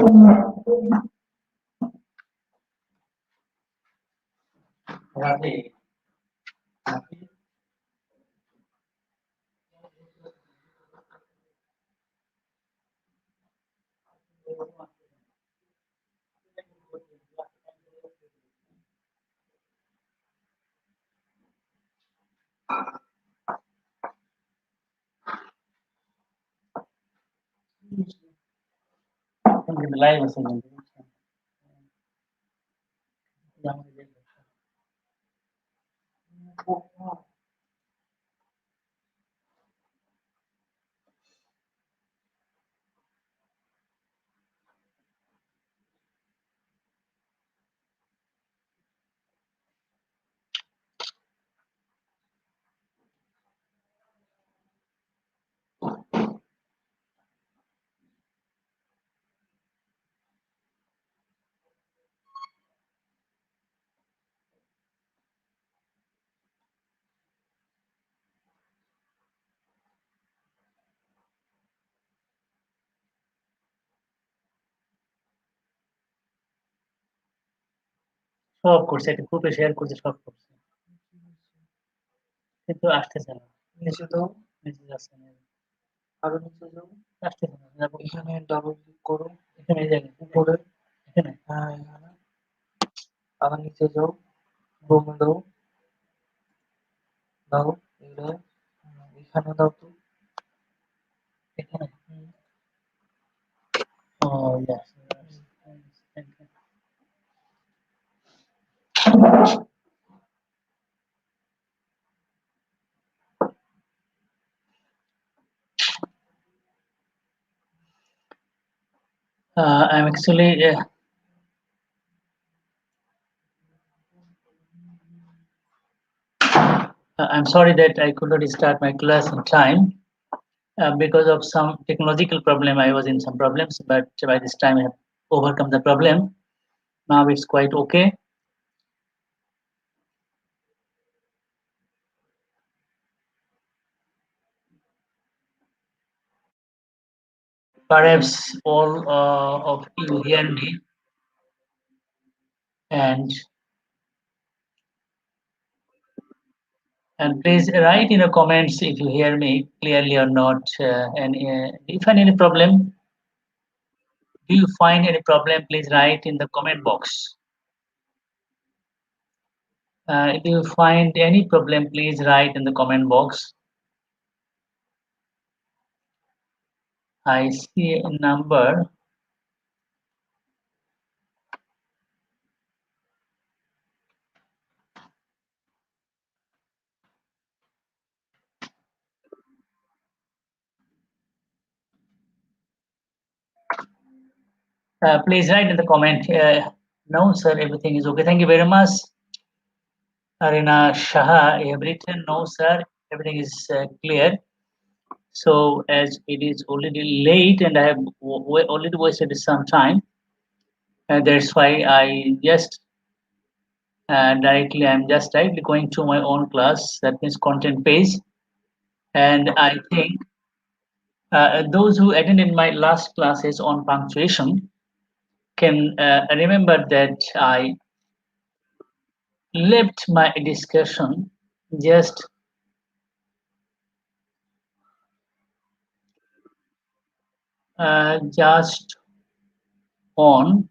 Live সব করছে একটা গ্রুপে শেয়ার করছে সব করছে কিন্তু আসতেছে না নিচে দাও, নিচে যাচ্ছে না আরো নিচে যাও, আসতেছে না যাবো এখানে ডাবল ক্লিক করো, এখানে এই জায়গায় উপরে, এখানে হ্যাঁ এখানে, আবার নিচে যাও, বোমে দাও, দাও, এখানে দাও তো, এখানে ও yes thank you. I'm actually I'm sorry that I could not start my class in time because of some technological problem. I was in some problems, but by this time I have overcome the problem. Now it's quite okay. Perhaps all of you hear me, and please write in the comments if you hear me clearly or not. And if any problem, do you find any problem? Please write in the comment box. If you find any problem, please write in the comment box. I see a number. Please write in the comment. No, sir, everything is okay. Thank you very much. Arina Shaha, you have written, no, sir, everything is clear. So, as it is already late and I have already wasted some time, that's why I just I'm just directly going to my own class, that means content page. And I think those who attended my last classes on punctuation can remember that I left my discussion just just on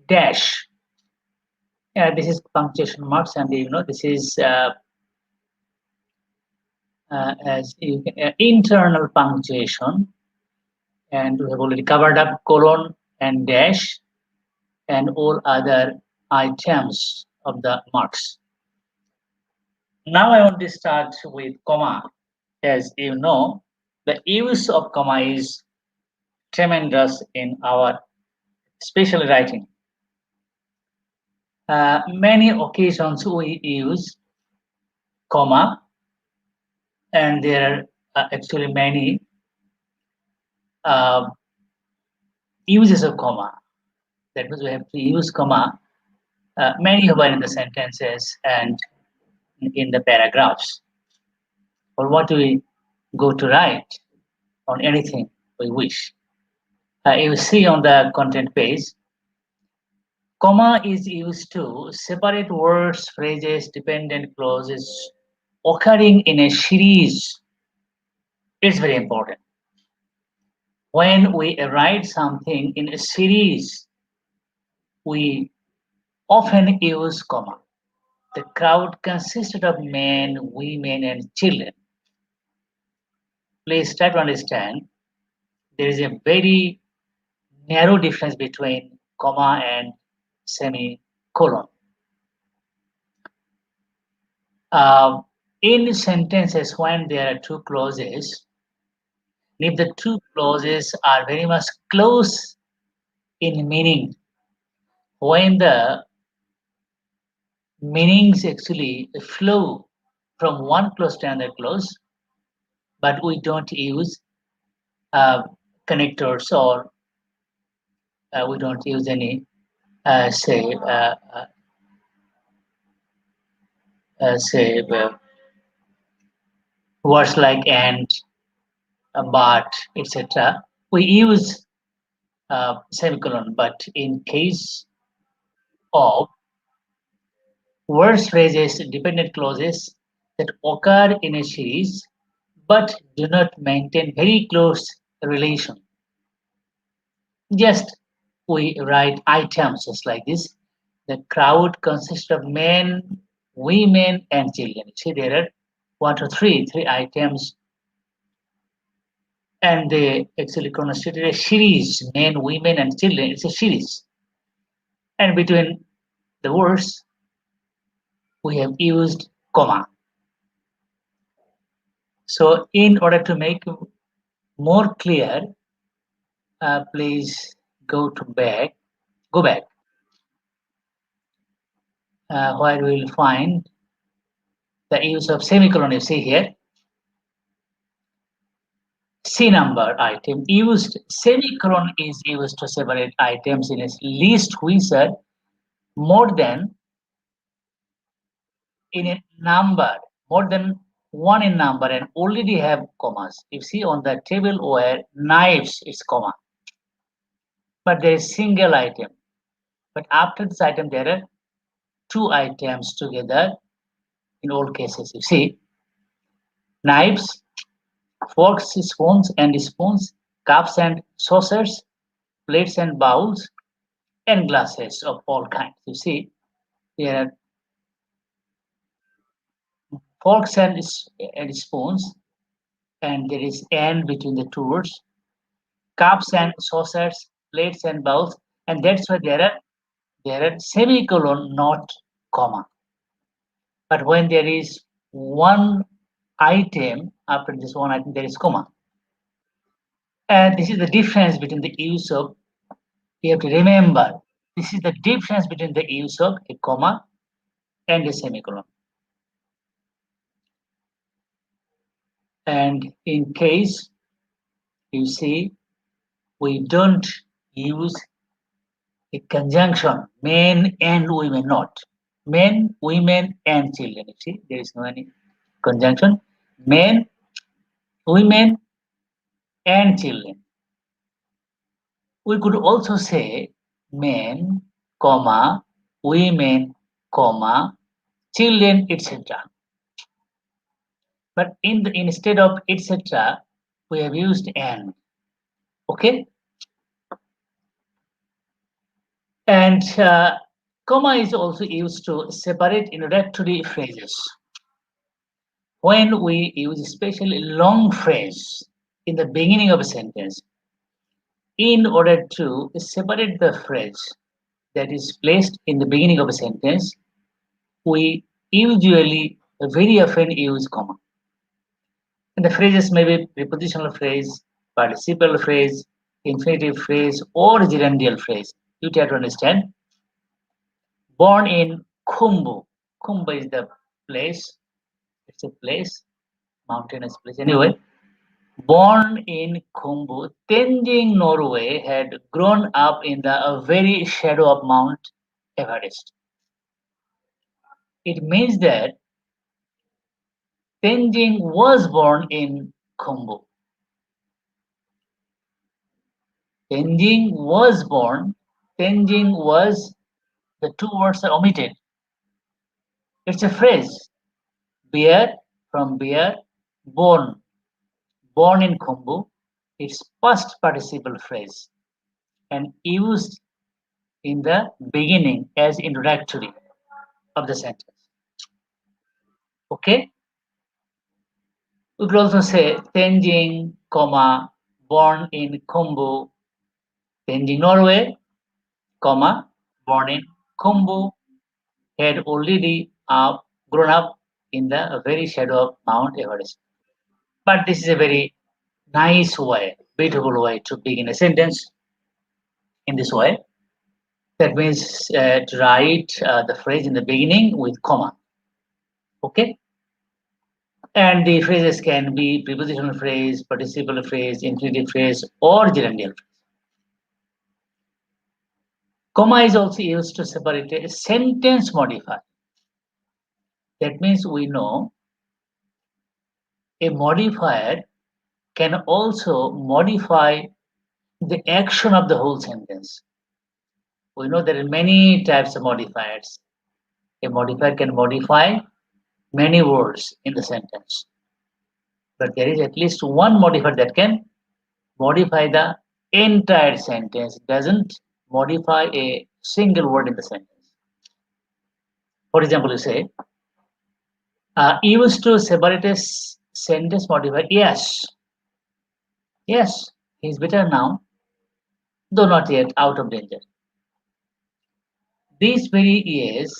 dash. This is punctuation marks, and this is as you can, internal punctuation, and we have already covered up colon and dash and all other items of the marks. Now I want to start with comma. As you know, the use of comma is tremendous in our special writing. Many occasions we use comma, and there are actually many uses of comma. That means we have to use comma many over in the sentences and in the paragraphs. Or what do we go to write on anything we wish. You see on the content page, comma is used to separate words, phrases, dependent clauses occurring in a series. It's very important. When we write something in a series, we often use comma. The crowd consisted of men, women, and children. Please try to understand there is a very narrow difference between comma and semicolon. Uh, in sentences, when there are two clauses, if the two clauses are very much close in meaning, when the meanings actually flow from one clause to another clause, but we don't use uh, connectors or we don't use any say say words like and, but, etc. We use semicolon, but in case of words, phrases, dependent clauses that occur in a series but do not maintain very close relation, just we write items just like this. The crowd consists of men, women, and children. See, there are one, two, three items, and they actually constitute a series: men, women, and children. It's a series, and between the words we have used comma. So, in order to make more clear, please go back, where we will find the use of semicolon. You see here, C number item used. Semicolon is used to separate items in a list which are more than in a number, more than one in number, and already have commas. You see on the table where knives is comma, but there is single item. But after this item, there are two items together in all cases. You see, knives, forks, spoons, cups and saucers, plates and bowls, and glasses of all kinds. You see, there are forks and spoons, and there is and between the two words, cups and saucers, plates and bowls, and that's why there are semicolon, not comma. But when there is one item, after this one item, there is comma. And this is the difference between the use of, you have to remember, this is the difference between the use of a comma and a semicolon. And in case you see, we don't use a conjunction, men and women, not men, women, and children. You see, there is no any conjunction, men, women, and children. We could also say men, comma, women, comma, children, etc. But instead of etc., we have used and. Okay, and comma is also used to separate introductory phrases. When we use especially long phrase in the beginning of a sentence, in order to separate the phrase that is placed in the beginning of a sentence, we usually very often use comma. And the phrases may be prepositional phrase, participial phrase, infinitive phrase, or gerundial phrase. You try to understand. Born in Khumbu. Khumbu is the place. It's a place, mountainous place. Anyway, born in Khumbu, Tenzing, Norway, had grown up in the very shadow of Mount Everest. It means that Tenzing was born in Kombu. Tenjing was born. Tenjing was, the two words are omitted. It's a phrase. Bear, from bear, born. Born in Kombu. It's past participle phrase and used in the beginning as introductory of the sentence. Okay? We could also say Tenjing, comma, born in Kombu, Tenjing, Norway, comma, born in Kombu, had already grown up in the very shadow of Mount Everest. But this is a very nice way, beautiful way to begin a sentence in this way. That means to write the phrase in the beginning with comma. Okay? And the phrases can be prepositional phrase, participle phrase, infinitive phrase, or gerundial phrase. Comma is also used to separate a sentence modifier. That means we know a modifier can also modify the action of the whole sentence. We know there are many types of modifiers. A modifier can modify many words in the sentence. But there is at least one modifier that can modify the entire sentence. It doesn't modify a single word in the sentence. For example, you say, used to separate a sentence modifier. Yes, yes, he's better now, though not yet out of danger. This very yes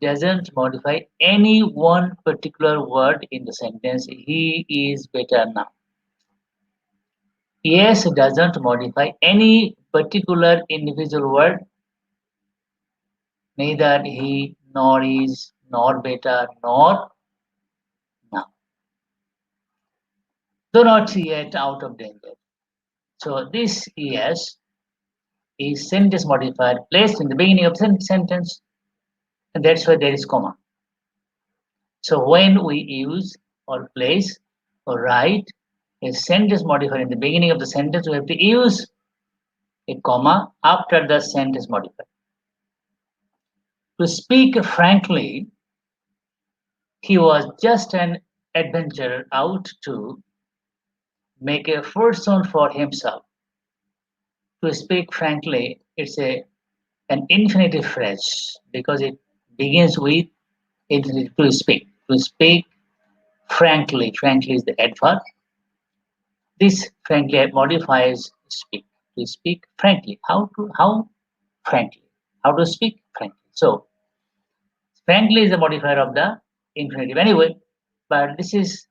doesn't modify any one particular word in the sentence. He is better now. Yes doesn't modify any particular individual word, neither he nor is nor better nor now. Though not yet out of danger. So this yes is sentence modifier placed in the beginning of sentence, and that's why there is comma. So when we use or place or write a sentence modifier in the beginning of the sentence, we have to use a comma after the sentence modifier. To speak frankly, he was just an adventurer out to make a fortune for himself. To speak frankly, it's an infinitive phrase because it begins with infinitive to speak. To speak frankly, frankly is the adverb. This frankly modifies speak. To speak frankly. How frankly? How to speak frankly? So frankly is the modifier of the infinitive anyway, but this is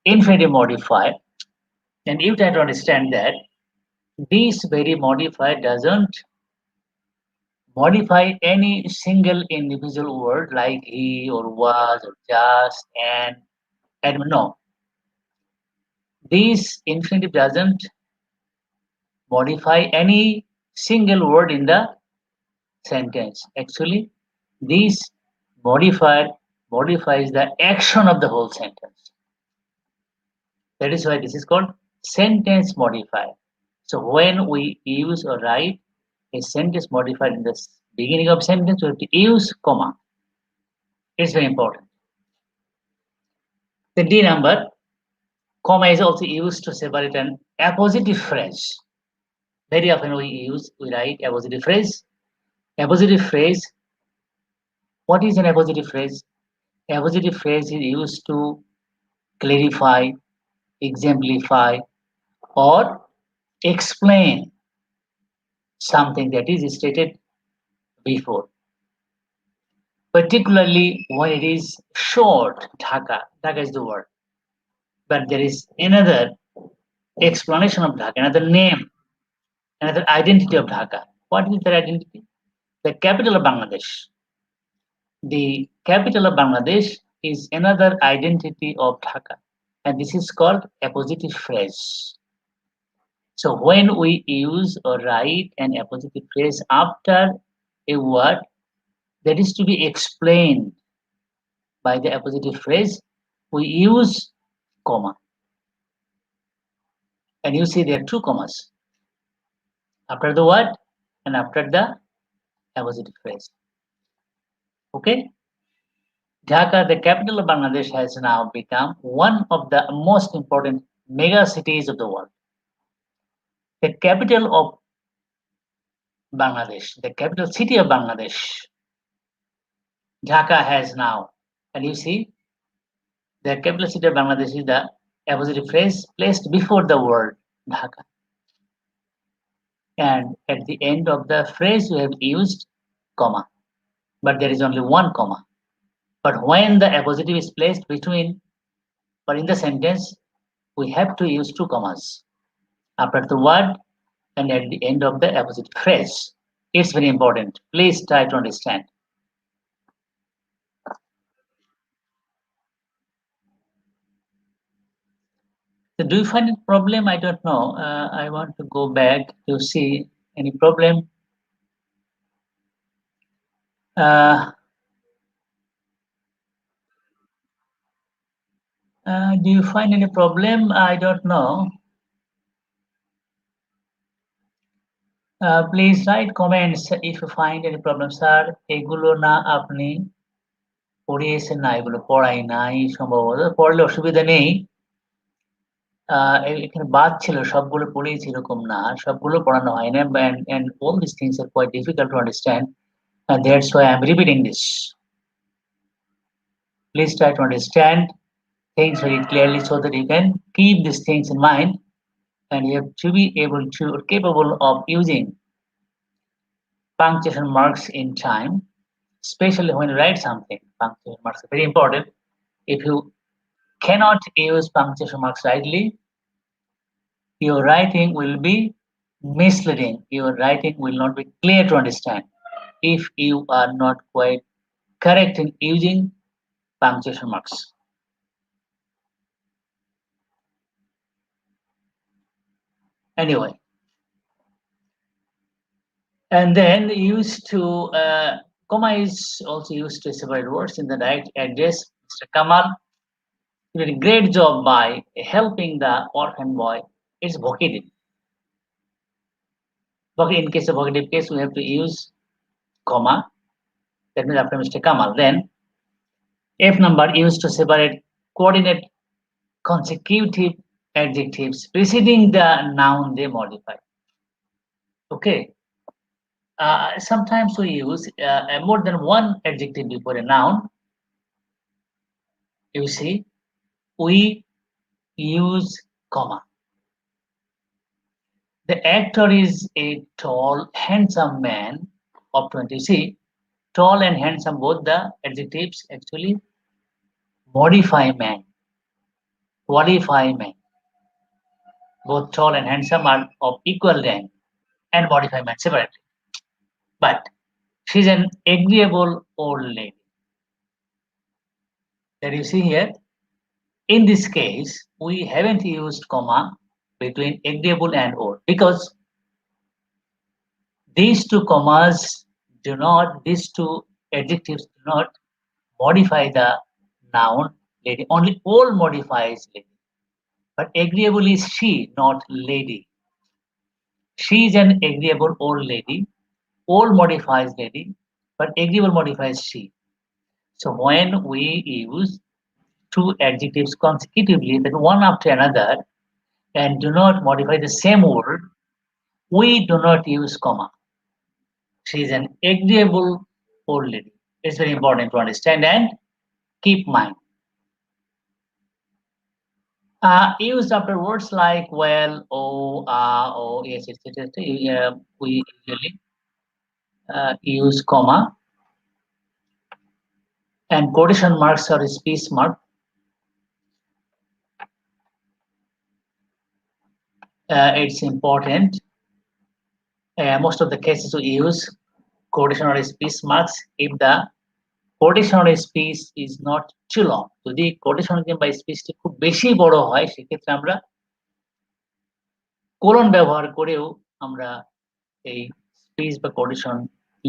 infinitive modifier, and you try to understand that this very modifier doesn't modify any single individual word like he or was or just and no. This infinitive doesn't modify any single word in the sentence. Actually, this modifier modifies the action of the whole sentence. That is why this is called sentence modifier. So when we use or write a sentence modifier in the beginning of sentence, we have to use comma. It's very important. The D number, comma is also used to separate an appositive phrase. Very often we write appositive phrase. Appositive phrase, what is an appositive phrase? Appositive phrase is used to clarify, exemplify, or explain something that is stated before. Particularly when it is short, Dhaka. Dhaka is the word. But there is another explanation of Dhaka, another name, another identity of Dhaka. What is their identity? The capital of Bangladesh. The capital of Bangladesh is another identity of Dhaka. And this is called appositive phrase. So when we use or write an appositive phrase after a word that is to be explained by the appositive phrase, we use comma. And you see there are two commas after the word and after the appositive phrase. Okay? Dhaka, the capital of Bangladesh, has now become one of the most important mega cities of the world. The capital of Bangladesh, the capital city of Bangladesh, Dhaka has now, and you see, the capital city of Bangladesh is the appositive phrase placed before the word Dhaka. And at the end of the phrase, we have used comma, but there is only one comma. But when the appositive is placed between or in the sentence, we have to use two commas after the word and at the end of the appositive phrase. It's very important. Please try to understand. So do you find a problem? I don't know. I want to go back to see any problem. Uh, do you find any problem? I don't know. Please write comments if you find any problem, sir এগুলো না আপনি পড়িয়েছেন না এগুলো পড়াই নাই সম্ভবত পড়লে অসুবিধা নেই এখানে বাদ ছিল সবগুলো পড়িয়েছি এরকম না সবগুলো পড়ানো হয় না and all these things are quite difficult to understand and that's why I'm repeating this. Please try to understand things very clearly so that you can keep these things in mind and you have to be able to or capable of using punctuation marks in time, especially when you write something. Punctuation marks are very important. If you cannot use punctuation marks rightly, your writing will be misleading. Your writing will not be clear to understand if you are not quite correct in using punctuation marks. Anyway, and then used to comma is also used to separate words in the right address. Mr. Kamal, you did a great job by helping the orphan boy. It's vocative. In case of vocative case, we have to use comma. That means after Mr. Kamal. Then F number used to separate coordinate consecutive adjectives preceding the noun they modify. Okay. Sometimes we use more than one adjective before a noun. You see, we use comma. The actor is a tall, handsome man of 20. You see, tall and handsome, both the adjectives actually modify man. Qualify man. Both tall and handsome are of equal rank and modify man separately. But she's an agreeable old lady. That you see here. In this case, we haven't used comma between agreeable and old because these two adjectives do not modify the noun lady. Only old modifies lady. But agreeable is she, not lady. She is an agreeable old lady. Old modifies lady, but agreeable modifies she. So when we use two adjectives consecutively, then one after another, and do not modify the same word, we do not use comma. She is an agreeable old lady. It's very important to understand and keep mind. Used after words like well, oh, oh, yes, etc. We usually use comma and quotation marks or space mark. It's important. Most of the cases we use quotation or space marks if the quotation or space is not too long. যদি quotation কিংবা স্পেসটি খুব বেশি বড় হয় সেক্ষেত্রে আমরা colon ব্যবহার করেও আমরা এই স্পেস বা কোটেশন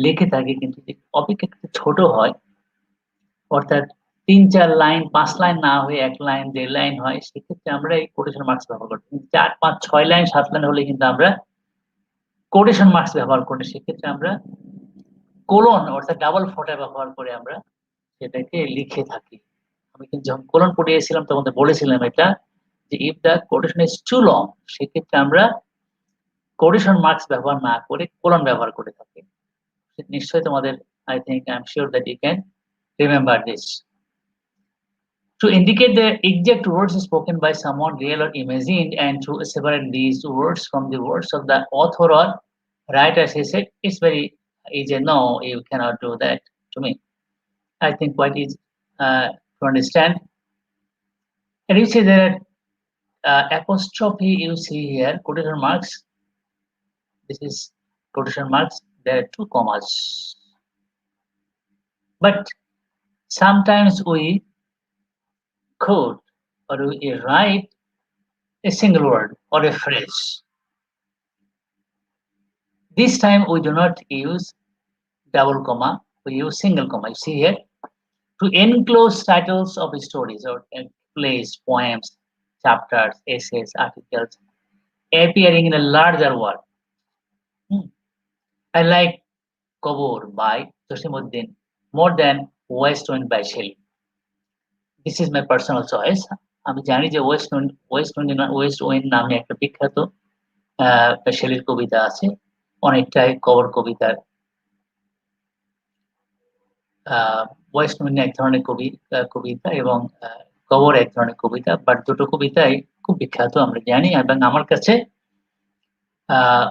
লিখে থাকি কিন্তু অপেক্ষাকৃত ছোট হয় অর্থাৎ 3-4 লাইন 5 লাইন না হয়ে 1 লাইন 1.5 লাইন হয়, সেক্ষেত্রে আমরা এই কোটেশন মার্কস ব্যবহার করি। 4, 5, 6 লাইন 7 লাইন হলে কিন্তু আমরা কোটেশন মার্কস ব্যবহার করি। সেক্ষেত্রে আমরা কোলন অর্থাৎ ডাবল ফোঁটা ব্যবহার করে আমরা সেটাকে লিখে থাকি। আমি কিন্তু যখন কোলন পড়িয়েছিলাম তখন তো বলেছিলাম এটা যে if the quotation is too long সেক্ষেত্রে আমরা কোটেশন মার্কস ব্যবহার না করে কোলন ব্যবহার করে থাকি। নিশ্চয়ই তোমাদের I think I'm sure that you can remember this. To indicate the exact words spoken by someone real or imagined and to separate these words from the words of the author or writer, he said, it's very easy. No, you cannot do that to me. I think quite easy to understand. And you see that apostrophe you see here, quotation marks. This is quotation marks. There are 2 commas. But sometimes we quote or we write a single word or a phrase. This time we do not use double comma, we use single comma. You see here, to enclose titles of stories or plays, poems, chapters, essays, articles appearing in a larger work. I like Kobor by Josimuddin more than West Wind by Shelley. This is my personal choice. আমি জানি যে West wind নামে একটা বিখ্যাত শেলির কবিতা আছে, অনেকটাই কবর কবিতার ওয়েস্ট উইন্ড এক ধরনের কবিতা এবং কবর এক ধরনের কবিতা, বাট দুটো কবিতাই খুব বিখ্যাত আমরা জানি। এবং আমার কাছে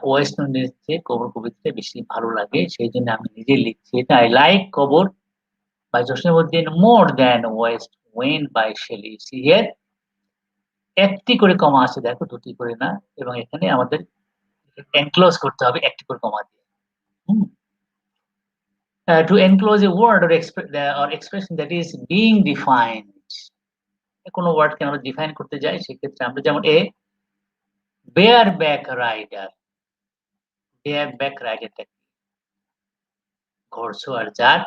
ওয়েস্ট উইন্ডের চেয়ে কবর কবিতাটা বেশি ভালো লাগে, সেই জন্য আমি নিজে লিখছি এটা। I like Kabar by Jasimuddin more than west wind by Shelley. See here একটি করে কমা আছে, দেখো, দুটি করে না, এবং এখানে আমাদের এনক্লোজ করতে হবে একটি করে কমা দিয়ে। To enclose a word or expression that is being defined, কোনো ওয়ার্ডকে আমরা ডিফাইন করতে যাই, সেক্ষেত্রে আমরা যেমন এ bareback rider, bareback রাইডারটা কি? ঘোড়সওয়ার যার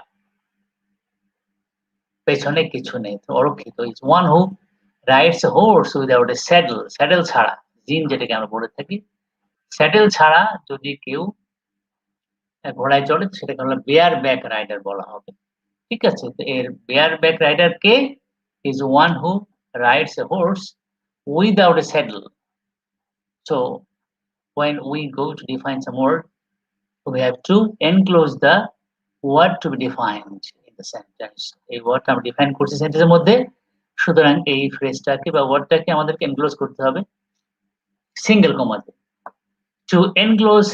পেছনে কিছু নেই, অরক্ষিত। is one who rides a horse without a saddle, saddle ছাড়া, জিন যেটাকে আমরা বলে থাকি, স্যাডেল ছাড়া যদি কেউ ঘোড়ায় চড়ে সেটাকে হলো bareback রাইডার বলা হবে। ঠিক আছে, তো এর bareback রাইডার কে? is one who rides a horse without a saddle. So when we go to define some word, we have to enclose the word to be defined in the sentence. এই ওয়ার্ডটা আমরা define করছি সেন্টেন্সের মধ্যে, সুতরাং এই ফ্রেজটাকে বা ওয়ার্ডটাকে আমাদেরকে এনক্লোজ করতে হবে সিঙ্গেল কমাতে। To enclose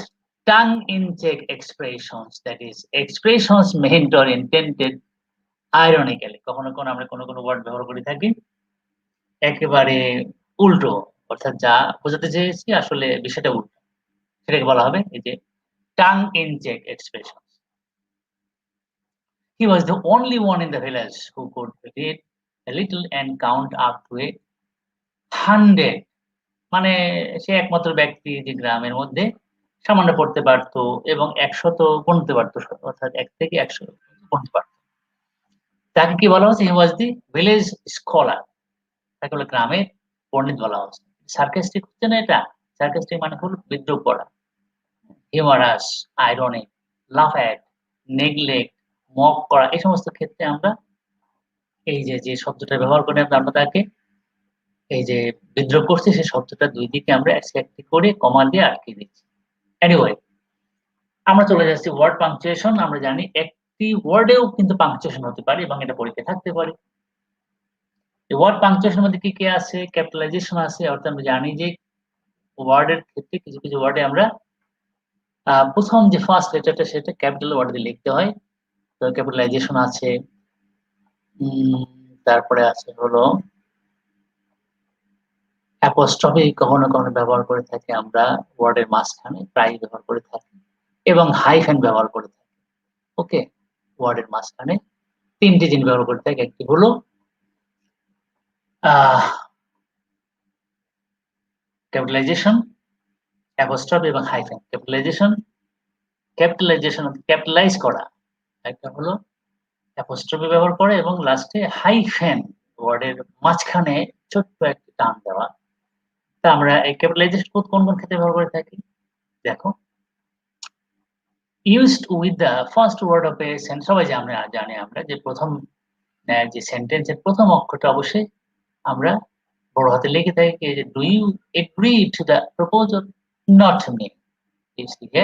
tongue-in-check expressions, that is expressions meant or intended ironically. কখনো আমরা কোনো ওয়ার্ড ব্যবহার করে থাকি একেবারে উল্টো, অর্থাৎ যা বোঝাতে চেয়েছি আসলে বিষয়টা উল্টো, সেটাকে বলা হবে এই যে tongue-in-check expressions. He was the only one in the village who could read a little and count up to 100. মানে সে একমাত্র ব্যক্তি যে গ্রামের মধ্যে সামান্য পড়তে পারত এবং 100 গুনতে পারত, অর্থাৎ 1 থেকে 100 গুনতে পারত। তাকে কি বলা হচ্ছে? হি ওয়াজ দি ভিলেজ স্কলার, তাকে হলো গ্রামের পণ্ডিত বলা হচ্ছে। সার্কাস্টিক হচ্ছে না এটা? সার্কাস্টিক মানে হলো বিদ্রূপ করা, হিউমারাস, আইরনিক, লাফ অ্যাট, নেগলেক্ট, মক করা, এই সমস্ত ক্ষেত্রে আমরা এই যে শব্দটা ব্যবহার করে আমরা তাকে এই যে বিদ্রূপ করছি, সেই শব্দটা দুই দিকে আমরা একটি করে কমা দিয়ে আটকে দিচ্ছি। এনিওয়ে, আমরা চলে যাচ্ছি ওয়ার্ড পাংচুয়েশন। আমরা জানি একটি ওয়ার্ডেও কিন্তু পাংচুয়েশন হতে পারে এবং এটা পরীক্ষায় থাকতে পারে। এই ওয়ার্ড পাংচুয়েশনের মধ্যে কি আছে? ক্যাপিটালাইজেশন আছে, অর্থাৎ আমরা জানি যে ওয়ার্ডের ক্ষেত্রে কিছু কিছু ওয়ার্ডে আমরা প্রথম যে ফার্স্ট লেটারটা সেটা ক্যাপিটাল ওয়ার্ড দিয়ে লিখতে হয়, তো ক্যাপিটালাইজেশন আছে। তারপরে আছে হলো অ্যাপোস্ট্রফি, কখনো কখনো ব্যবহার করে থাকি আমরা ওয়ার্ডের মাঝখানে, প্রায় ব্যবহার করে থাকি, এবং হাইফেন ব্যবহার করে থাকি। ওকে, ওয়ার্ডের মাঝখানে 3টি জিনিস ব্যবহার করে থাকি, একটি হলো ক্যাপিটালাইজেশন, অ্যাপোস্ট্রফি এবং হাইফেন। ক্যাপিটালাইজেশন ক্যাপিটালাইজ করা, একটা হলো অ্যাপোস্ট্রফি ব্যবহার করে এবং লাস্টে হাইফেন ওয়ার্ডের মাঝখানে ছোট্ট একটা টান দেওয়া। তা আমরা এই ক্যাপিটালাইজেশন কোড কোন ক্ষেত্রে ব্যবহার করে থাকি? দেখো, used with the first word of a sentence, সবাই জানি আমরা যে প্রথম যে সেন্টেন্সের প্রথম অক্ষরটা অবশ্যই আমরা বড় হাতে লিখে থাকি যে do you agree to the proposal not me, it's লিখে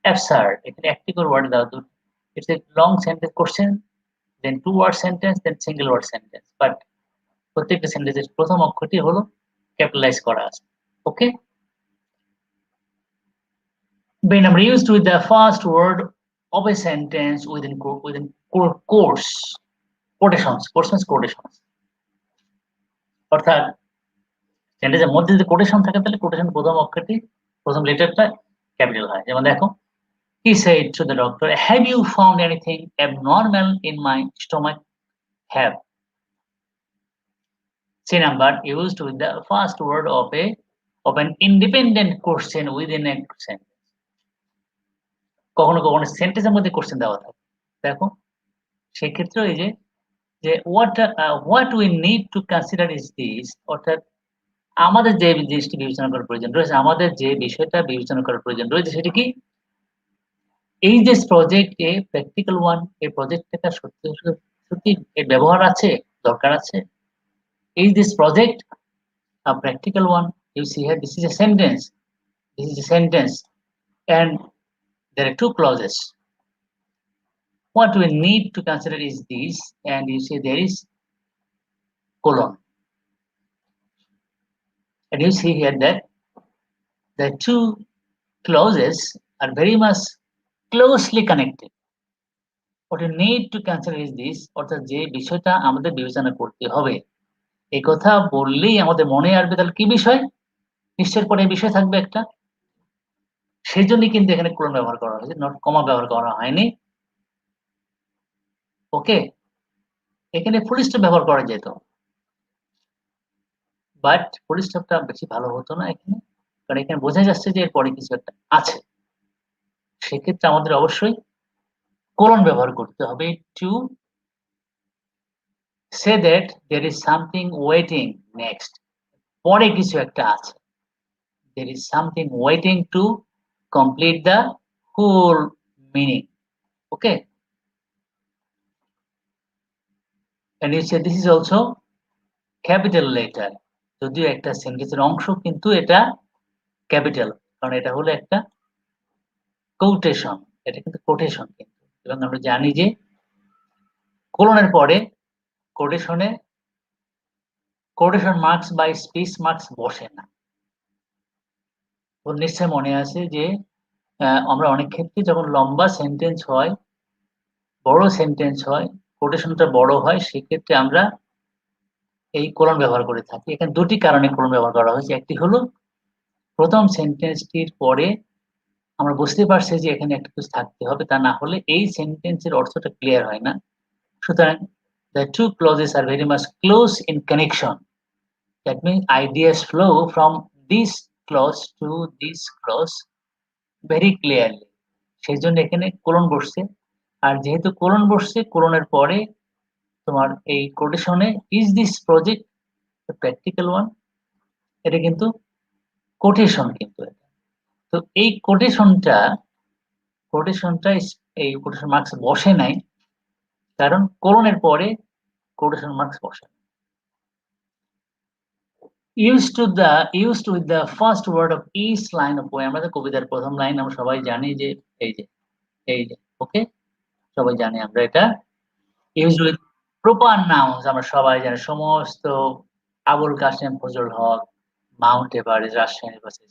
অ্যাবসার্ড। এখানে একটি করে ওয়ার্ড দাও, it's a long sentence question, then two word sentence, then single word sentence, but প্রত্যেকটা সেন্টেন্সের প্রথম অক্ষরটি হলো ক্যাপিটালাইজ করা আছে। ওকে, B number used with the first word of a sentence within course quotations, quotations, অর্থাৎ সেন্টেন্সের মধ্যে যদি কোটেশন থাকে তাহলে কোটেশন প্রথম অক্ষরটি প্রথম লেটারটা ক্যাপিটাল হয়। যেমন দেখো, he said to the doctor, have you found anything abnormal in my stomach? Have. C number used with the first word of an independent question within a sentence. কখনো কখনো সেন্টেন্সের মধ্যে কোশ্চেন দেওয়া থাকে, দেখো সেক্ষেত্রে এই যে what we need to consider is this, অর্থাৎ আমাদের যে জিনিসটি বিবেচনা করার প্রয়োজন রয়েছে, আমাদের যে বিষয়টা বিবেচনা করার প্রয়োজন রয়েছে সেটা কি? এই যে প্রজেক্ট এ প্র্যাকটিক্যাল ওয়ান, এই প্রজেক্টটা সত্যি সত্যি এর ব্যবহার আছে, দরকার আছে। Is this project a practical one? You see here, this is a sentence. This is a sentence, and there are two clauses. What we need to consider is this, and you see there is colon, and you see here that the two clauses are very much closely connected. What you need to consider is this, অর্থাৎ যে বিষয়টা আমাদের বিবেচনা করতে হবে, এই কথা বললেই আমাদের মনে আসবে তাহলে কি বিষয়, নিশ্চয়ের পরে বিষয় থাকবে একটা, সেই জন্যই কিন্তু এখানে কোলন ব্যবহার করা হয়েছে, নট কমা ব্যবহার করা হয়নি। ওকে, এখানে ফুল স্টপ ব্যবহার করা যেত, বাট ফুল স্টপটা বেশি ভালো হতো না এখানে, কারণ এখানে বোঝা যাচ্ছে যে এরপরে কিছু একটা আছে। সেক্ষেত্রে আমাদের অবশ্যই কোলন ব্যবহার করতে হবে to say that there is something waiting next, পরে কিছু একটা আছে, there is something waiting to complete the whole meaning. Okay, and you say this is also capital letter, যদিও একটা সেন্টেন্সের অংশ কিন্তু এটা ক্যাপিটাল, কারণ এটা হলো একটা কোটেশন, এটা কিন্তু কোটেশন কিন্তু, এবং আমরা জানি যে কোলনের পরে কোটেশনে কোটেশন মার্কস বা স্পেস মার্কস বসে না। তো নিশ্চয় মনে আছে যে আমরা অনেক ক্ষেত্রে যখন লম্বা সেন্টেন্স হয়, বড় সেন্টেন্স হয়, কোটেশনটা বড় হয়, সেক্ষেত্রে আমরা এই কোলন ব্যবহার করে থাকি। এখানে দুটি কারণে কোলন ব্যবহার করা হয়েছে। একটি হলো প্রথম সেন্টেন্সটির পরে আমরা বুঝতে পারছি যে এখানে একটা কিছু থাকতে হবে, তা না হলে এই সেন্টেন্সের অর্থটা ক্লিয়ার হয় না। সুতরাং the two clauses are very much close in connection. That means ideas flow from this clause to this clause very clearly. সেই জন্য এখানে কোলন বসছে, আর যেহেতু কোলন বসছে, কোলনের পরে তোমার এই কোটেশনে is this project practical one, এটা কিন্তু কোটেশন কিন্তু এটা। তো এই কোটেশনটা এই কোটেশন মার্কস বসে নাই, কারণ কোলনের পরে কোটেশন মার্কস বসে। used with the first word of each line of poem, আমাদের কবিতার প্রথম লাইন আমরা সবাই জানি যে এই যে ওকে, সবাই জানি আমরা এটা। used with proper nouns, আমরা সবাই জানি, সমস্ত Abul Kasem Fazlul Haq, Mount Everest, Rajshahi University,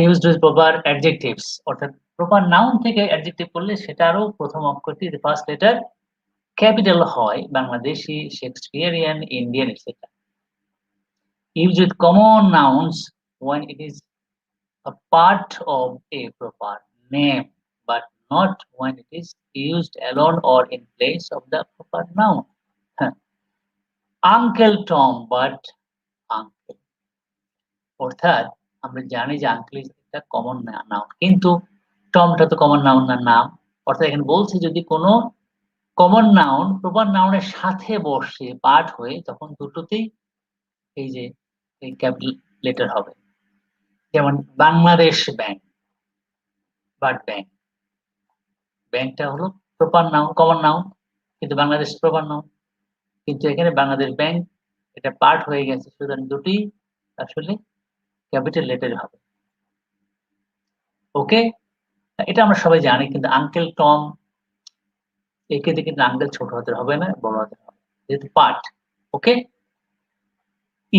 used with proper adjectives, অর্থাৎ প্রপার নাউন থেকে অ্যাডজেক্টিভ করলে সেটা আরো প্রথম অক্ষরটি ফার্স্ট লেটার ক্যাপিটাল হয়, Bangladeshi, Shakespearean, Indian etcetera. Used with common nouns when it is a part of a proper name, but not when it is used alone or in place of the proper noun. Uncle Tom, but uncle, অর্থাৎ আমরা জানি যে uncle একটা common noun, কিন্তু টমটা তো common noun না, নাম। অর্থাৎ এখানে বলছে যদি কোনো কমন নাউন প্রপার নাউনের সাথে বসে পার্ট হয়ে তখন দুটোতেই এই যে এই ক্যাপিটাল লেটার হবে। যেমন বাংলাদেশ ব্যাংক, বাট ব্যাংক, ব্যাংকটা হলো প্রপার নাউন, কমন নাউন, কিন্তু বাংলাদেশ প্রপার নাউন, কিন্তু এখানে বাংলাদেশ ব্যাংক এটা পার্ট হয়ে গেছে, সুতরাং দুটি আসলে ক্যাপিটাল লেটার হবে। ওকে, এটা আমরা সবাই জানি, কিন্তু আঙ্কেল টম একে দিয়ে কিন্তু আঙ্কেল ছোট হাতের হবে না, বড় হাতের হবে, যেহেতু part. Okay,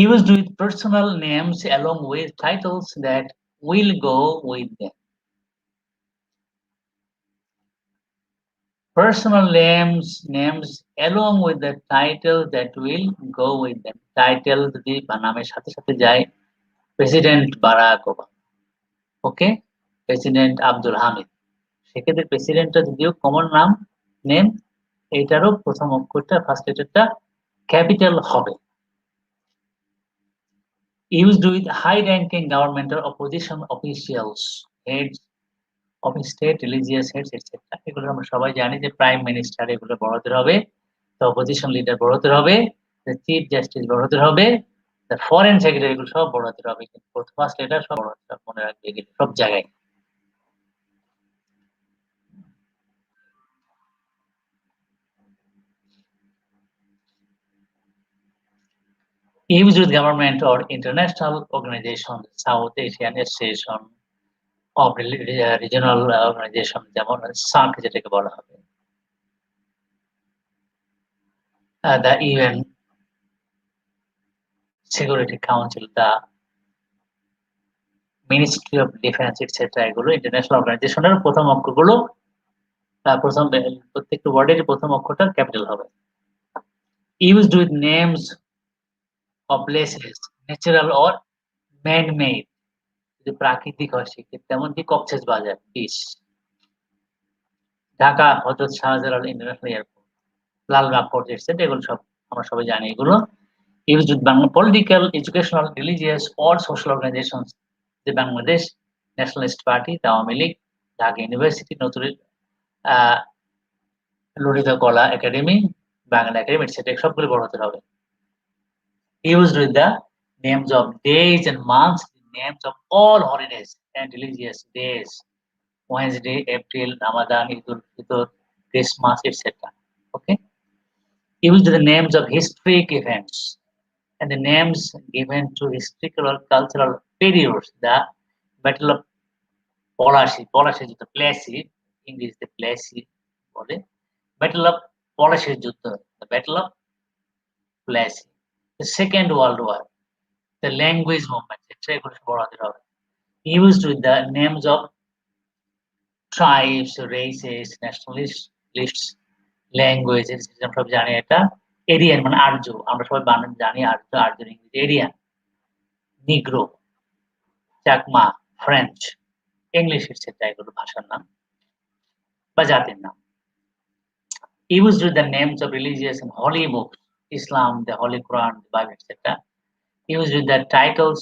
used with personal names along with titles that will go with them. Personal names along with the title that will go with them. Title যদি নামের সাথে সাথে যায়, প্রেসিডেন্ট বারাক ওবামা, ওকে, প্রেসিডেন্ট আব্দুল হামিদ, সেক্ষেত্রে প্রেসিডেন্টটা যদিও কমন নাম name, এইটারও প্রথম অক্ষরটা first লেটারটা ক্যাপিটাল হবে। Used with high-ranking governmental opposition officials, heads of state, religious heads, etc. এগুলো আমরা সবাই জানি যে প্রাইম মিনিস্টার এগুলো বড় হাতের হবে, দ্য অপোজিশন লিডার বড় হাতের হবে, দ্য চিফ জাস্টিস বড় হাতের হবে, দ্য ফরেন সেক্রেটারি এগুলো সব বড় হাতের হবে, কিন্তু ফার্স্ট লেটার সব বড় হাতের, মনে রাখবে এগুলো সব জায়গায়। Used with government or international organization, South Asian Association of regional organization, যেমন সার্ক যেটাকে বলা হবে, the UN Security Council, the ministry of defence etcetera, এগুলো ইন্টারন্যাশনাল অর্গানাইজেশনের প্রথম অক্ষরগুলো প্রথম প্রত্যেকটা ওয়ার্ডের প্রথম অক্ষরটা ক্যাপিটাল হবে। Used with names of places, natural or man made, যদি প্রাকৃতিক হয় সেক্ষেত্রে, এমনকি কক্সেস বাজার, beach, Dhaka Hazrat Shahjalal international airport, Lalbagh fort etcetera, এগুলো সব আমরা সবাই জানি। এগুলো used with Bangla political, educational, religious or social organisations, যে Bangladesh nationalist party, Awami league, Dhaka university, নতুন ললিত কলা একাডেমি, বাংলা একাডেমি এটসেট্রা, সবগুলো বড় হাতের হবে। Used with the names of days and months, the names of all holidays and religious days, Wednesday, April, Ramadan, Idul Fitr, Christmas, etc. Okay. Used the names of historic events and the names given to historical or cultural periods. The Battle of Polashi, Polashi is the Plassey, English the Plassey, Battle of Polashi যুদ্ধ, the Battle of Plassey, the Second World War, the language movement, etc. Used with the names of tribes, races, nationalists, languages, আমরা সব জানি এটা এরিয়ান, মানে আর্য, আমরা সবাই বানান জানি আর্য, আর্যের ইংরেজি Aryan, Negro, Chakma, French, English etcetera, এগুলো ভাষার নাম বা জাতির নাম। Used with the names of religious and holy books, Islam, the Holy Quran, the Bible, etc. Used with the titles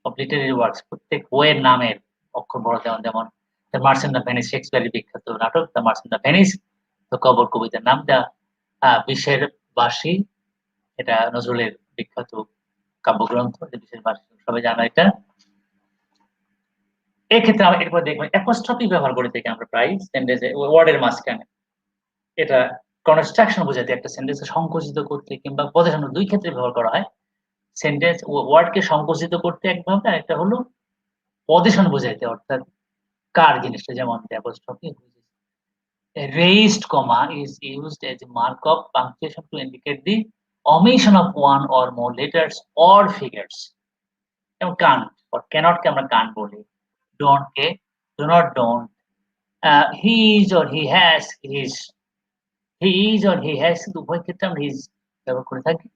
of literary works, প্রত্যেক বইয়ের নামের অক্ষর বড়, যেমন দ্য মার্চেন্ট অফ ভেনিস, শেক্সপিয়ারের বিখ্যাত নাটক দ্য মার্চেন্ট অফ ভেনিস, তো কবর কবিতার নাম দ্য বিশের বাসী, এটা নজরুলের বিখ্যাত কাব্যগ্রন্থ, যে বিশের বাসী সবাই জানা এটা। এক্ষেত্রে আমরা এরপর দেখবো অ্যাপোস্ট্রফি ব্যবহার করে থেকে আমরা প্রায় সেন্টেন্সে ওয়ার্ডের মাঝখানে, এটা কনস্ট্রাকশন বোঝাতে, একটা সেন্টেন্সকে সংকুচিত করতে কিংবা পজিশন, দুই ক্ষেত্রে ব্যবহার করা হয়। সেন্টেন্স ওয়ার্ডকে সংকুচিত করতে একভাবে, আর একটা হলো পজিশন বোঝাইতে, অর্থাৎ কার জিনিসটা, যেমন apostrophe. A raised comma is used as a mark of punctuation to indicate the omission of one or more letters or figures. যেমন can't or cannot কে আমরা can't বলি, don't K do not, don't, he is or he has his, he is or he has, উভয় ক্ষেত্রে আমরা his ব্যবহার করে থাকি।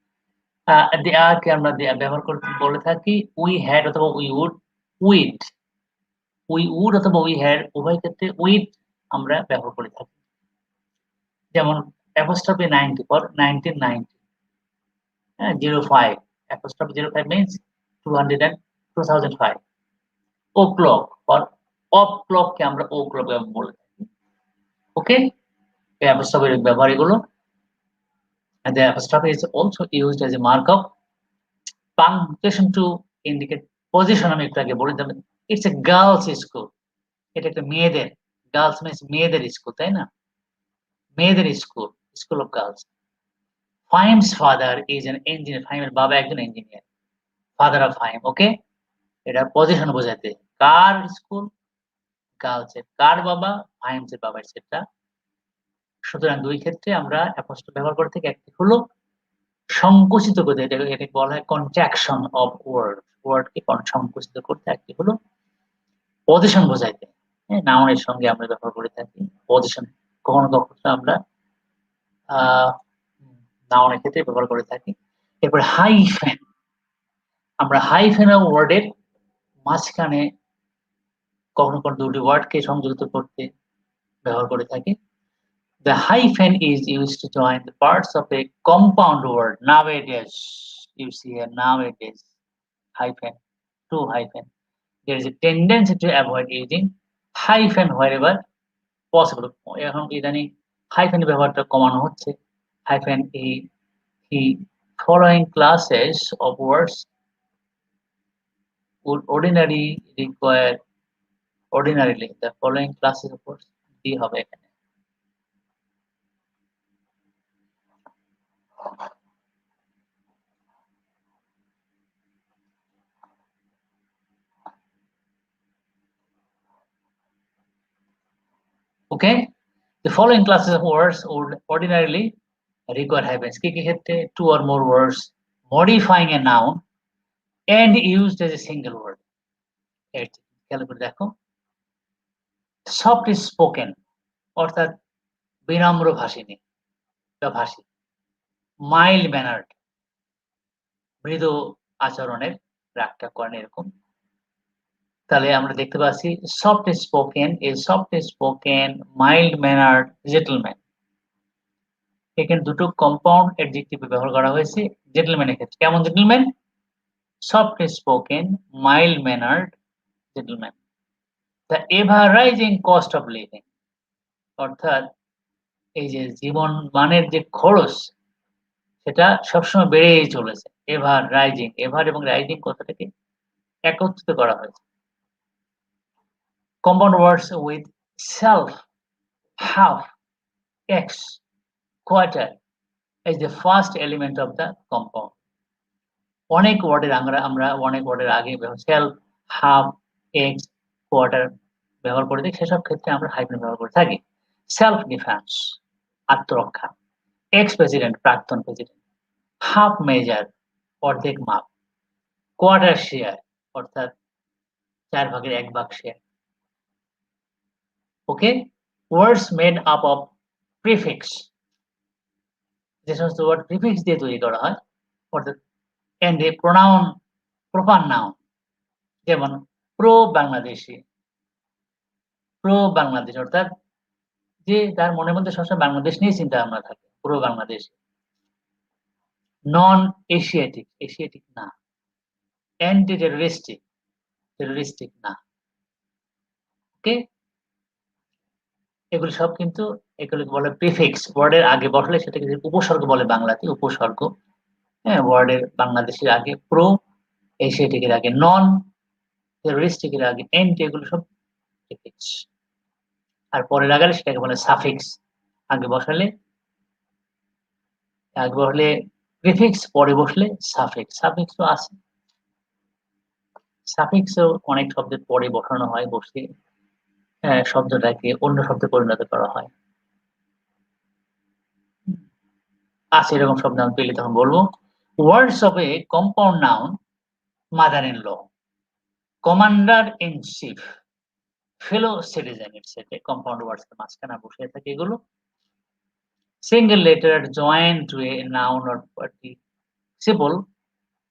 they are কে আমরা ব্যবহার করতে বলে থাকি we had অথবা we would, with, we would অথবা we had, উভয় ক্ষেত্রে with আমরা ব্যবহার করে থাকি। যেমন apostrophe 90 for 1990, 05, apostrophe 05 means 200 and 2005. O'clock or o'clock কে আমরা o'clock বলে থাকি। Okay, the apostrophe ব্যবহার এগুলো, and the apostrophe is also used as a mark of punctuation to indicate position. আমি একটু আগে বলে দিলাম, it's a girls school, এটা একটা মেয়েদের, গার্লস মিন্স মেয়েদের স্কুল, তাই না? মেয়েদের school, school of girls. Fahim's father is an engineer, ফাহিমের বাবা একজন engineer, father of Fahim. Okay, এটা পজিশন বোঝাতে। কার স্কুল? গার্লসের। কার বাবা? ফাহিমসের বাবা, সেটা। সুতরাং দুই ক্ষেত্রে আমরা অ্যাপোস্ট্রফি ব্যবহার করে থাকি। একটি হলো সংকুচিত করতে, এটাকে বলা হয় কন্ট্রাকশন অফ ওয়ার্ড, ওয়ার্ডকে সংকুচিত করতে। একটি হলো পজিশন বোঝাইতে, হ্যাঁ, নাউনের সঙ্গে আমরা ব্যবহার করে থাকি পজিশন। কখনো কখনো আমরা নাউনের ক্ষেত্রে ব্যবহার করে থাকি। এরপরে হাইফেন, আমরা হাইফেন ওয়ার্ডের মাঝখানে কখনো কখনো দুটি ওয়ার্ডকে সংযুক্ত করতে ব্যবহার করে থাকি। The hyphen is used to join the parts of a compound word. Nowadays, you see here nowadays hyphen, two hyphen. There is a tendency to avoid using hyphen wherever possible. এখন ইদানিং হাইফেন ব্যবহারটা কমানো হচ্ছে। Hyphen he following classes of words would ordinarily the following classes of words দিয়ে হবে এখানে। Okay, the following classes of words would ordinarily require hyphens কি কি ক্ষেত্রে? Two or more words modifying a noun and used as a single word। খেয়াল করে দেখো, soft spoken অর্থাৎ বিনম্র ভাষিনী বা ভাষী, মাইল্ড ম্যানার্ড মৃদু আচরণের, রাগটা করেন এরকম। তাহলে আমরা দেখতে পাচ্ছি soft spoken is soft spoken, mild ম্যানার্ড, gentleman. এখানে দুটো কম্পাউন্ড অ্যাডজেক্টিভ ব্যবহার করা হয়েছে জেন্টলম্যানের ক্ষেত্রে। কেমন gentleman? Soft spoken, mild ম্যানার্ড, gentleman. The ever rising cost of living, অর্থাৎ এই যে জীবন মানের যে খরচ, সেটা সবসময় বেড়েই চলেছে। এভার রাইজিং, এভার এবং রাইজিং কথাটাকে একত্রিত করা হয়েছে। Compound words with self, half, x, quarter is the first element of the compound. অনেক ওয়ার্ডের আমরা অনেক ওয়ার্ডের আগে সেলফ, হাফ, এক্স, কোয়ার্টার ব্যবহার করে থাকি। সেসব ক্ষেত্রে আমরা হাইফেন ব্যবহার করে থাকি। সেলফ ডিফেন্স, আত্মরক্ষা। এক্স প্রেসিডেন্ট, প্রাক্তন প্রেসিডেন্ট। হাফ মেজার, অর্ধেক মাপ। কোয়ার্টার শেয়ার, অর্থাৎ 4 ভাগের 1 ভাগ share. Okay, words made up of prefix, যে সমস্ত ওয়ার্ড প্রিফিক্স দিয়ে তৈরি করা হয়, অর্থাৎ and a pronoun, proper noun, যেমন প্রো বাংলাদেশি, প্রো বাংলাদেশ অর্থাৎ যে তার মনের মধ্যে সবসময় বাংলাদেশ নিয়ে চিন্তা ভাবনা থাকে, প্রো বাংলাদেশ। নন এশিয়াটিক, এশিয়াটিক না। অ্যান্টি টেররিস্টিক, টেররিস্টিক না। ওকে, এগুলো সব কিন্তু এগুলোকে বলে প্রিফিক্স। ওয়ার্ডের আগে বসলে সেটাকে উপসর্গ বলে বাংলাতে, উপসর্গ। হ্যাঁ, ওয়ার্ডের বাংলাদেশের আগে প্রো, এশিয়াটিকের আগে নন, টেররিস্টিকের আগে অ্যান্টি, এগুলো সব প্রিফিক্স। আর পরে লাগালে সেটাকে বলে সাফিক্স। আগে বসালে প্রিফিক্স, পরে বসলে সাফিক্স। সাফিক্সও আছে, সাফিক্সও অনেক শব্দের পরে বসানো হয়, বসে শব্দটাকে অন্য শব্দে পরিণত করা হয়। আছে এরকম শব্দ আমি পেলে তখন বলবো। Words of a compound noun, mother in law, commander in chief, fellow citizen, etcetera compound words এর মাঝখানে বসে থাকে এগুলো। Single letter join to a noun or participle,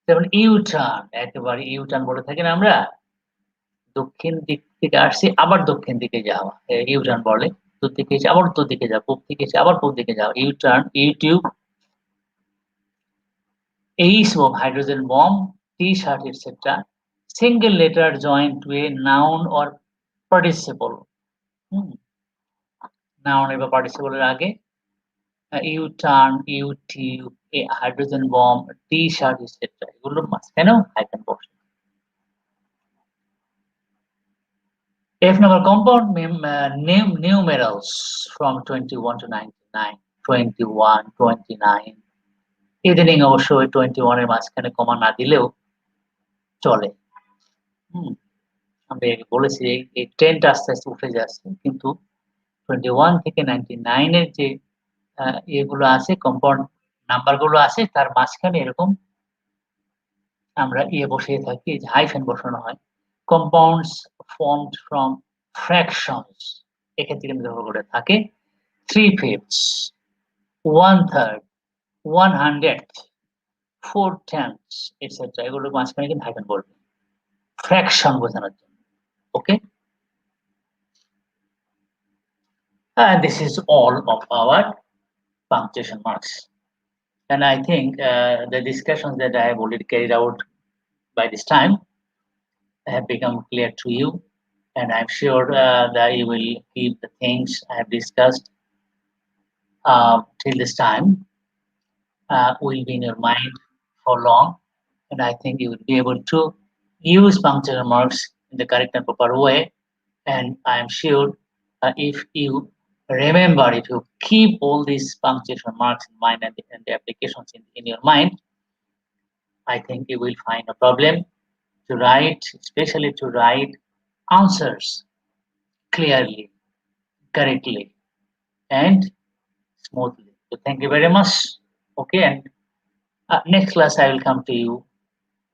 যেমন ইউটার্ন, একেবারে ইউটার্ন বলে থাকি না আমরা, দক্ষিণ দিক থেকে আসছি আবার দক্ষিণ দিকে যাওয়া, ইউটার্ন বলে। উত্তর দিকে এসে আবার উত্তর দিকে যাওয়া, পূব দিকে এসে আবার পূব দিকে যাওয়া, U turn. YouTube, H bomb, hydrogen bomb, t-shirt, etc. Single letter joined to a noun or participle. নাউনের বা পার্টিসিপলের আগে U turn, U tube, A hydrogen bomb, T shirt etcetera এগুলোর মাঝখানেও হাইফেন বসে। F number compound numerals from 21 to 99, 21, 29. ইদানিং অবশ্য ওই 21 এর মাঝখানে কমা না দিলেও চলে। আমরা বলেছি এই ট্রেনটা আস্তে আস্তে উঠে যাচ্ছে, কিন্তু 21 থেকে 99 এর যে ইয়েগুলো আছে, কম্পাউন্ড নাম্বারগুলো আছে, তার মাঝখানে এরকম আমরা বসিয়ে থাকি, যে হাইফেন বসানো হয়। কম্পাউন্ডস ফর্মড ফ্রম ফ্র্যাকশনস, এক্ষেত্রে কিন্তু ব্যবহার করে থাকে 3/5, 1/3, 1/100, 4/10 এটসেট্রা এগুলোর মাঝখানে কিন্তু হাইফেন বলবে ফ্র্যাকশন বোঝানোর জন্য। ওকে, this is all of our punctuation marks. And I think the discussions that I have already carried out by this time have become clear to you, and I'm sure that you will keep the things I have discussed till this time will be in your mind for long, and I think you will be able to use punctuation marks in the correct and proper way. And I'm sure if you remember, if you keep all these punctuation marks in mind and the applications in your mind, I think you will find a problem to write, especially to write answers clearly, correctly, and smoothly. So thank you very much. Okay, and next class I will come to you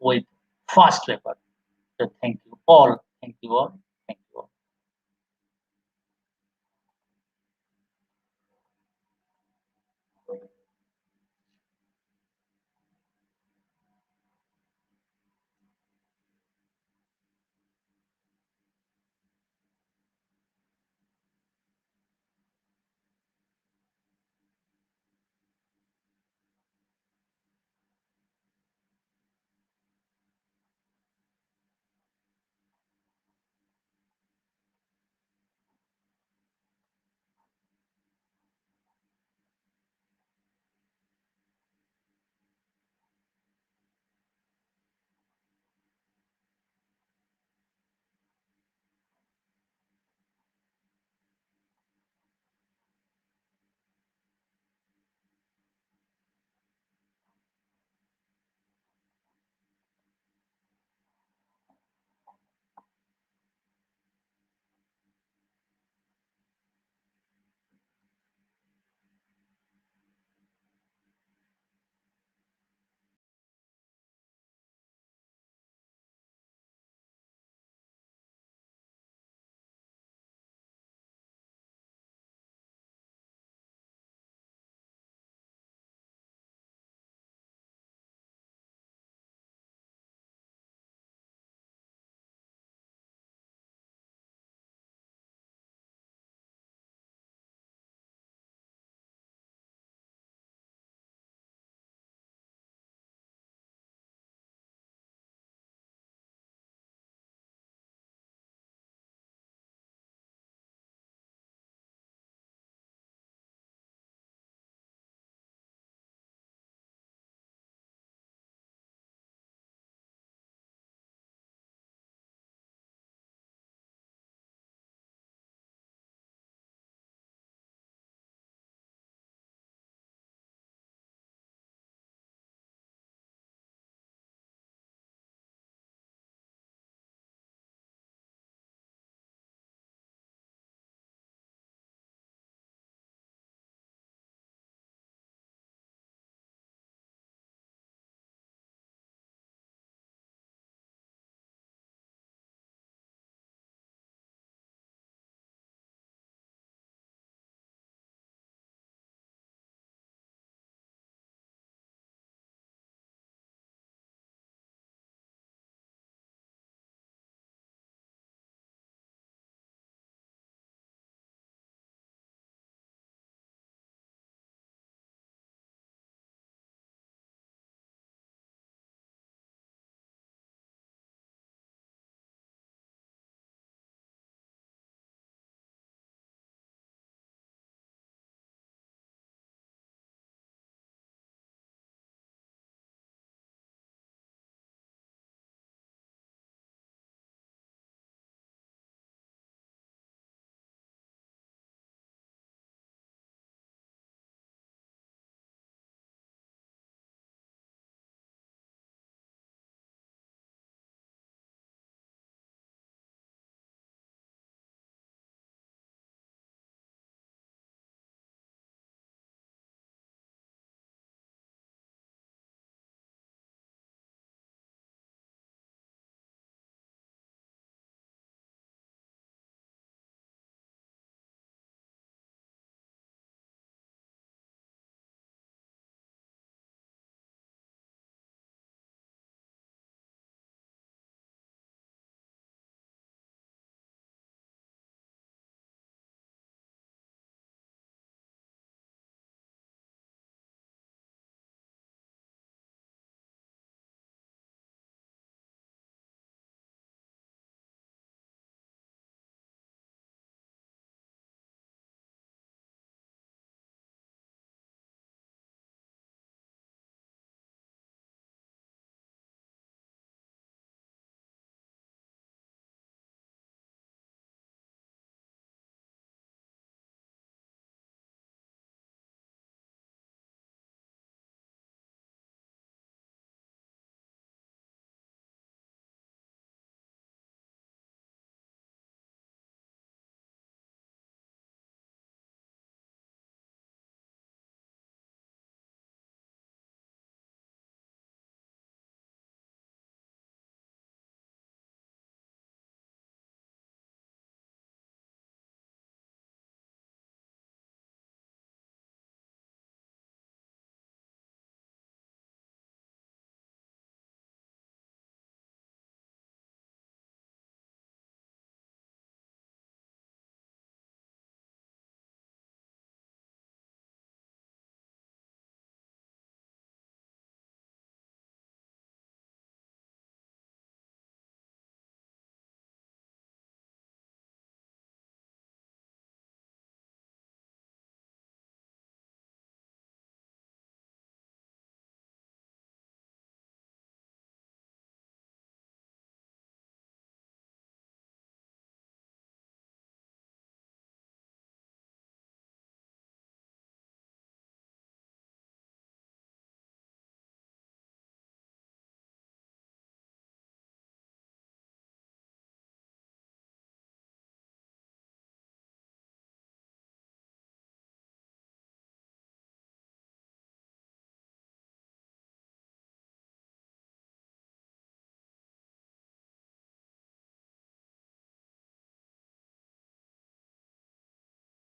with fast paper. So thank you all. Thank you all.